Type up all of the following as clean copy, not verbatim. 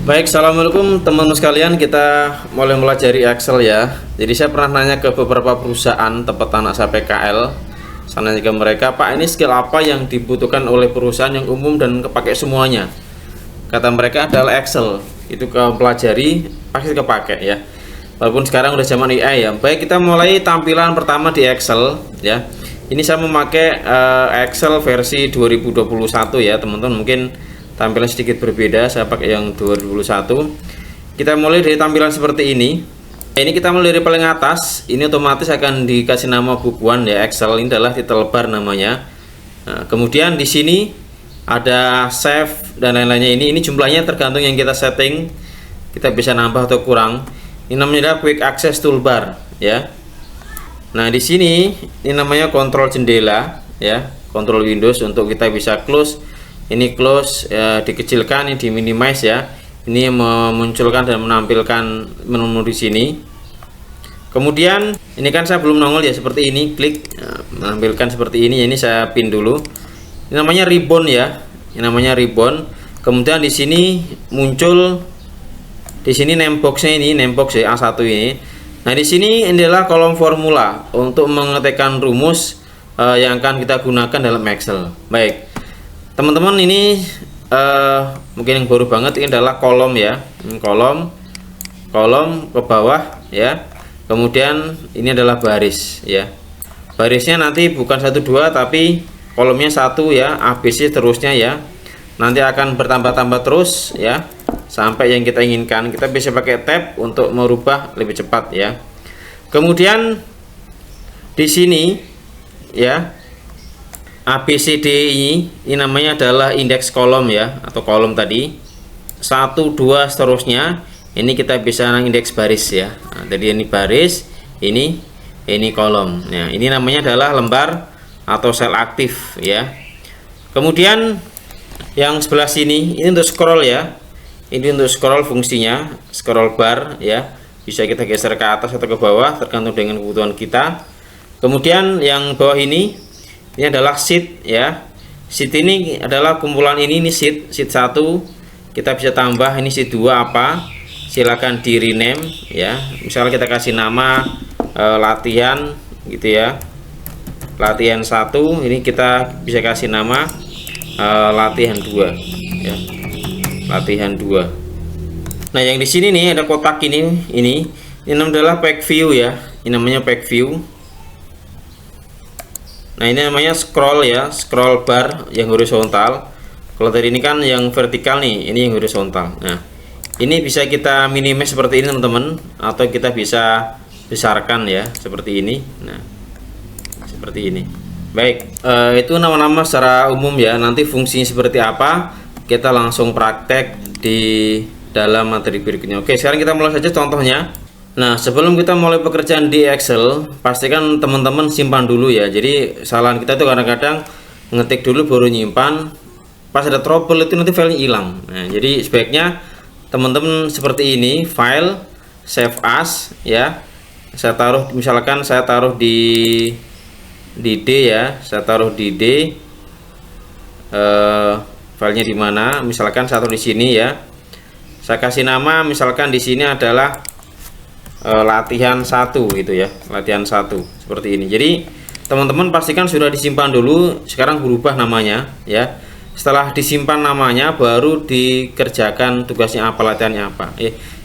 Baik, assalamualaikum teman-teman sekalian. Kita mulai mempelajari Excel ya. Jadi saya pernah nanya ke beberapa perusahaan tempat anak saya PKL. Saya nanya ke mereka, Pak, ini skill apa yang dibutuhkan oleh perusahaan yang umum dan kepake semuanya? Kata mereka adalah Excel. Itu kalau pelajari pasti kepake ya. Walaupun sekarang udah zaman AI ya. Baik, kita mulai tampilan pertama di Excel ya. Ini saya memakai Excel versi 2021 ya, teman-teman. Mungkin tampilan sedikit berbeda, saya pakai yang 2021. Kita mulai dari tampilan seperti ini. Ini kita mulai dari paling atas. Ini otomatis akan dikasih nama bukuan ya, Excel. Ini adalah titel bar namanya. Nah, kemudian di sini ada save dan lain-lainnya. Ini jumlahnya tergantung yang kita setting. Kita bisa nambah atau kurang. Ini namanya quick access toolbar ya. Nah, di sini ini namanya kontrol jendela ya, kontrol Windows untuk kita bisa close. Ini close ya, dikecilkan, ini diminimize ya. Ini memunculkan dan menampilkan menu di sini. Kemudian ini kan saya belum nongol ya, seperti ini, klik ya, menampilkan seperti ini. Ini saya pin dulu. Ini namanya ribbon ya. Ini namanya ribbon. Kemudian di sini muncul di sini name box-nya, ini name box ya, A1 ini. Nah, di sini adalah kolom formula untuk mengetikkan rumus yang akan kita gunakan dalam Excel. Baik. Teman-teman, ini mungkin yang baru banget, ini adalah kolom ya, kolom ke bawah ya. Kemudian ini adalah baris ya. Barisnya nanti bukan 1 2 tapi kolomnya 1 ya, ABC terusnya ya. Nanti akan bertambah-tambah terus ya sampai yang kita inginkan. Kita bisa pakai tab untuk merubah lebih cepat ya. Kemudian di sini ya, ABCD ini namanya adalah indeks kolom ya, atau kolom tadi 1 2 seterusnya. Ini kita bisa indeks baris ya. Nah, jadi ini baris, ini kolom. Nah, ini namanya adalah lembar atau sel aktif ya. Kemudian yang sebelah sini ini untuk scroll ya. Ini untuk scroll fungsinya, scroll bar ya. Bisa kita geser ke atas atau ke bawah tergantung dengan kebutuhan kita. Kemudian yang bawah ini adalah sheet ya. Sheet ini adalah kumpulan ini sheet 1. Kita bisa tambah ini sheet 2 apa. Silakan di rename ya. Misalnya kita kasih nama latihan gitu ya. Latihan 1, ini kita bisa kasih nama latihan 2 ya. Latihan 2. Nah, yang di sini nih ada kotak ini adalah pack view ya. Ini namanya pack view. Nah, ini namanya scroll ya, scroll bar yang horizontal. Kalau tadi ini kan yang vertikal nih, ini yang horizontal. Nah, ini bisa kita minimize seperti ini teman-teman, atau kita bisa besarkan ya, seperti ini. Nah, seperti ini. Baik, itu nama-nama secara umum ya. Nanti fungsinya seperti apa, kita langsung praktek di dalam materi berikutnya. Oke, sekarang kita mulai saja contohnya. Nah, sebelum kita mulai pekerjaan di Excel, pastikan teman-teman simpan dulu ya. Jadi kesalahan kita itu kadang-kadang ngetik dulu baru nyimpan, pas ada trouble itu nanti filenya hilang. Nah, jadi sebaiknya teman-teman seperti ini, file, save as ya. Saya taruh, misalkan saya taruh di D ya, saya taruh di D. Filenya di mana? Misalkan saya taruh di sini ya. Saya kasih nama, misalkan di sini adalah latihan 1 gitu ya, latihan 1 seperti ini. Jadi teman-teman pastikan sudah disimpan dulu. Sekarang berubah namanya ya. Setelah disimpan namanya baru dikerjakan tugasnya apa, latihannya apa.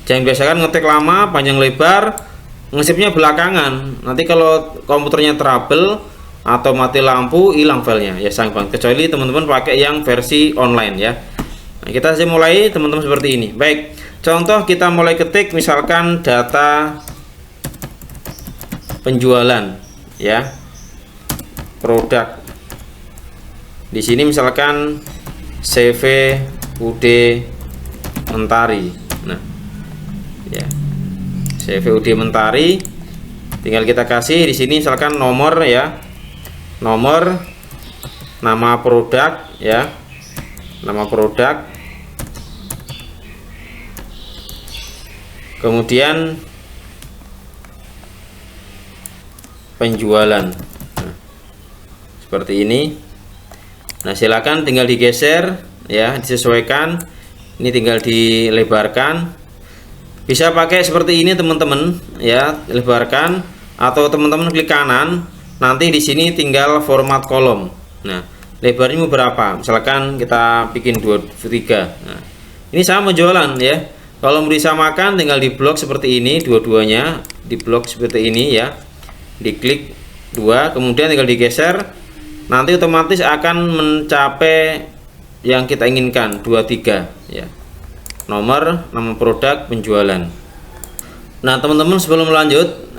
Jangan biasakan ngetik lama panjang lebar, ngesipnya belakangan. Nanti kalau komputernya trouble atau mati lampu, hilang filenya ya, sayang banget. Kecuali teman-teman pakai yang versi online ya. Nah, kita aja mulai teman-teman seperti ini. Baik, contoh kita mulai ketik misalkan data penjualan ya, produk. Di sini misalkan CV UD Mentari. Nah, ya, CV UD Mentari. Tinggal kita kasih di sini misalkan nomor ya, nomor, nama produk ya, nama produk. Kemudian penjualan. Nah, seperti ini. Nah, silakan tinggal digeser ya, disesuaikan. Ini tinggal dilebarkan. Bisa pakai seperti ini teman-teman ya, lebarkan, atau teman-teman klik kanan. Nanti di sini tinggal format kolom. Nah, lebarnya berapa? Misalkan kita bikin 23. Nah, ini sama jualan ya. Kalau mau disamakan tinggal diblok seperti ini, dua-duanya diblok seperti ini ya. Diklik 2, kemudian tinggal digeser. Nanti otomatis akan mencapai yang kita inginkan, 23 ya. Nomor, nama produk, penjualan. Nah teman-teman, sebelum lanjut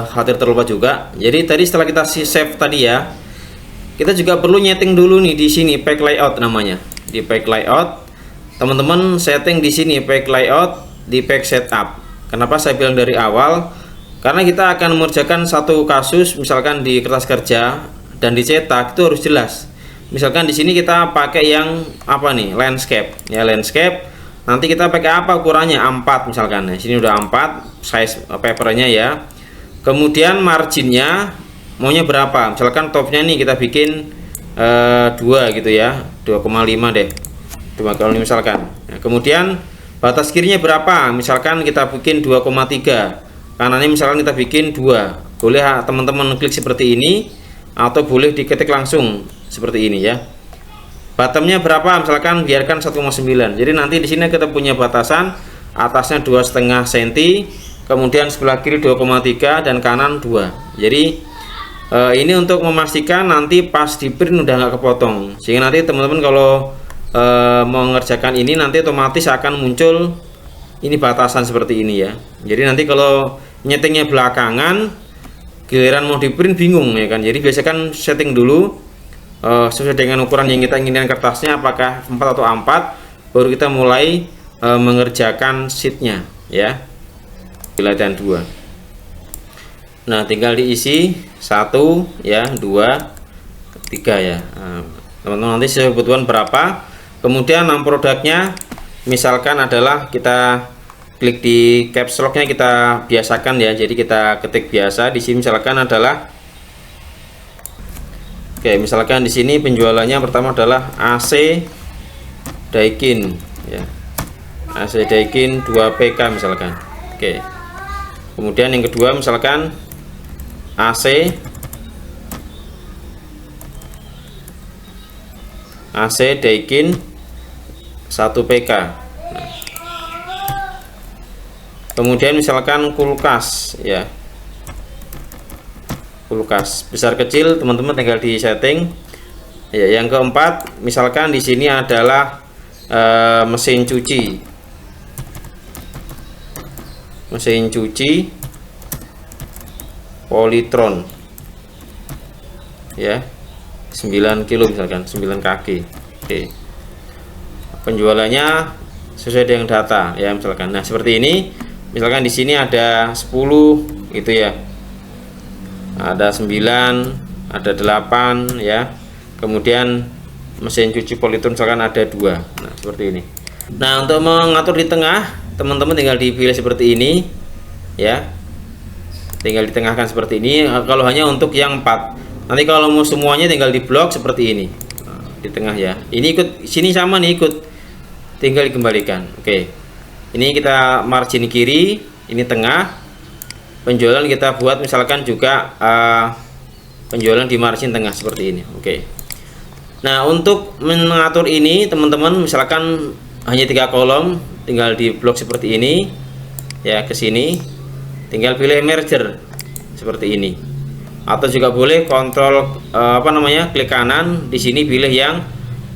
khawatir terlupa juga. Jadi tadi setelah kita save tadi ya, kita juga perlu nyeting dulu nih di sini pack layout namanya. Di pack layout teman-teman setting di sini pack layout di pack setup. Kenapa saya bilang dari awal? Karena kita akan mengerjakan satu kasus, misalkan di kertas kerja dan dicetak itu harus jelas. Misalkan di sini kita pakai yang apa nih, landscape ya, landscape. Nanti kita pakai apa ukurannya, A4 misalkan. Nah, sini udah A4 size papernya ya. Kemudian marginnya maunya berapa? Misalkan topnya nih kita bikin 2 gitu ya, 2,5 deh. 2,5 misalkan. Nah, kemudian batas kirinya berapa? Misalkan kita bikin 2,3. Kanannya misalkan kita bikin 2. Boleh teman-teman klik seperti ini, atau boleh diketik langsung seperti ini ya. Bottomnya berapa? Misalkan biarkan 1,9. Jadi nanti di sini kita punya batasan, atasnya 2,5 cm, kemudian sebelah kiri 2,3 dan kanan 2. Jadi ini untuk memastikan nanti pas di print udah nggak kepotong. Sehingga nanti teman-teman kalau mengerjakan ini nanti otomatis akan muncul ini batasan seperti ini ya. Jadi nanti kalau nyetingnya belakangan, giliran mau di print bingung ya kan. Jadi biasakan setting dulu sesuai dengan ukuran yang kita inginkan kertasnya, apakah 4 atau A4, baru kita mulai mengerjakan sheetnya ya, dan 2. Nah tinggal diisi 1 ya, 2, 3 ya. Teman-teman nanti sesuai kebutuhan berapa. Kemudian nama produknya misalkan adalah, kita klik di caps lock-nya, kita biasakan ya, jadi kita ketik biasa. Di sini misalkan adalah, oke, misalkan di sini penjualannya pertama adalah AC Daikin ya. AC Daikin 2 PK misalkan. Oke. Kemudian yang kedua misalkan AC Daikin 1 PK. Nah. Kemudian misalkan kulkas ya. Kulkas besar kecil teman-teman tinggal di setting ya. Yang keempat misalkan di sini adalah mesin cuci Polytron ya, 9 kilo misalkan, 9 kaki. Oke. Penjualannya sesuai dengan data ya misalkan. Nah seperti ini, misalkan di sini ada 10 gitu ya, ada 9, ada 8 ya. Kemudian mesin cuci Polytron misalkan ada 2. Nah seperti ini. Nah untuk mengatur di tengah, teman-teman tinggal dipilih seperti ini ya, tinggal ditengahkan seperti ini. Kalau hanya untuk yang 4, nanti kalau mau semuanya tinggal di blok seperti ini. Nah, di tengah ya, ini ikut sini sama nih, ikut, tinggal dikembalikan. Oke, ini kita margin kiri, ini tengah. Penjualan kita buat misalkan juga penjualan di margin tengah seperti ini. Oke. Nah untuk mengatur ini teman-teman, misalkan hanya 3 kolom, tinggal di blok seperti ini ya, ke sini tinggal pilih merger seperti ini, atau juga boleh kontrol klik kanan di sini, pilih yang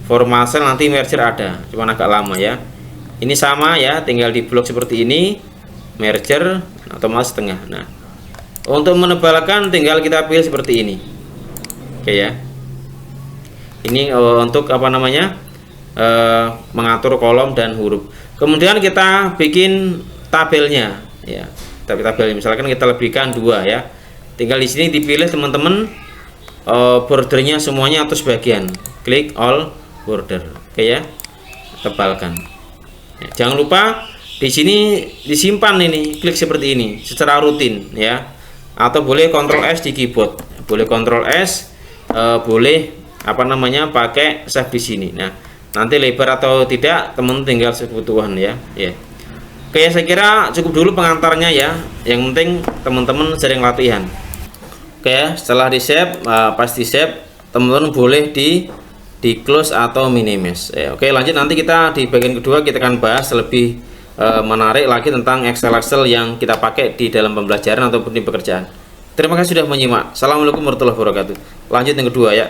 format cell, nanti merger ada, cuman agak lama ya. Ini sama ya, tinggal di blok seperti ini, merger otomatis tengah. Nah untuk menebalkan tinggal kita pilih seperti ini. Oke ya, ini untuk mengatur kolom dan huruf. Kemudian kita bikin tabelnya ya, tabelnya misalkan kita lebihkan 2 ya. Tinggal di sini dipilih teman-teman bordernya semuanya atau sebagian, klik all border. Oke ya, tebalkan ya. Jangan lupa di sini disimpan ini, klik seperti ini secara rutin ya, atau boleh Ctrl S di keyboard, boleh Ctrl S, boleh pakai save di sini. Nah Nanti lebar atau tidak teman tinggal kebutuhan ya. Oke, saya kira cukup dulu pengantarnya ya. Yang penting teman-teman sering latihan. Oke, setelah di save, pas di save, teman-teman boleh di close atau minimize. Oke, lanjut nanti kita di bagian kedua kita akan bahas lebih menarik lagi tentang Excel yang kita pakai di dalam pembelajaran ataupun di pekerjaan. Terima kasih sudah menyimak. Assalamualaikum warahmatullahi wabarakatuh. Lanjut yang kedua ya.